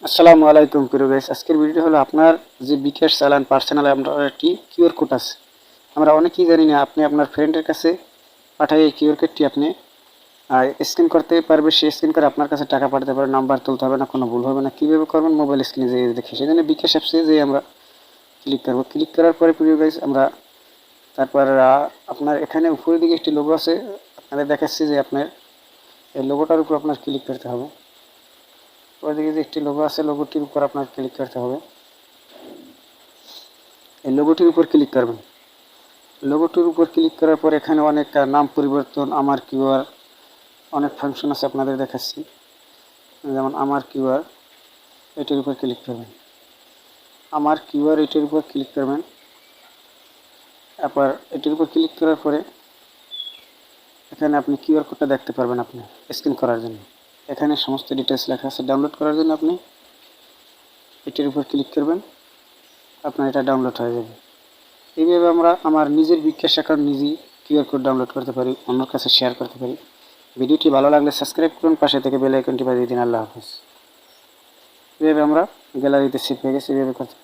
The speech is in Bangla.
আসসালামু আলাইকুম প্রিয় গাইস, আজকের ভিডিও হলো আপনার যে বিকাশ চালান পার্সোনাল আমরা একটি কিউআর কোড আছে। আমরা অনেকেই জানি না, আপনি আপনার ফ্রেন্ডের কাছে পাঠাই এই কিউআর কোডটি আপনি স্ক্যান করতে পারবে, সে স্ক্যান করে আপনার কাছে টাকা পাঠাতে পারে। নাম্বার তুলতে হবে না, কোনো ভুল হবে না। কীভাবে করবেন? মোবাইল স্ক্রিনে যেয়ে দেখে, সেই জন্য বিকাশ অ্যাপসে যেয়ে আমরা ক্লিক করবো। ক্লিক করার পরে প্রিয় গাইস আমরা তারপর আপনার এখানে উপরের দিকে একটি লোগো আছে, আপনাদের দেখাচ্ছি যে আপনার এই লোগোটার উপর আপনার ক্লিক করতে হবে। ওইদিকে যে একটি লোগো আছে, লোগোটির উপর আপনার ক্লিক করতে হবে। এই লোগোটির উপর ক্লিক করবেন। লোগোটির উপর ক্লিক করার পর এখানে অনেক নাম পরিবর্তন, আমার কিউআর, অনেক ফাংশন আছে আপনাদের দেখাচ্ছি। যেমন আমার কিউআর, এটির উপর ক্লিক করবেন। আমার কিউআর এটির উপর ক্লিক করবেন। তারপর এটির উপর ক্লিক করার পরে এখানে আপনি কিউআর কোডটা দেখতে পারবেন আপনি স্ক্যান করার জন্য। এখানে সমস্ত ডিটেলস লেখা আছে। ডাউনলোড করার জন্য আপনি এটির উপর ক্লিক করবেন, আপনার এটা ডাউনলোড হয়ে যাবে। এইভাবে আমরা আমার নিজের বিকাশ অ্যাকাউন্ট নিজেই কিউআর কোড ডাউনলোড করতে পারি, অন্যের কাছে শেয়ার করতে পারি। ভিডিওটি ভালো লাগলে সাবস্ক্রাইব করুন, পাশে থেকে বেল আইকনটি বাজিয়ে দিন। আল্লাহ হাফেজ। এভাবে আমরা গ্যালারিতে সেভ হয়ে গেছে, এভাবে করতে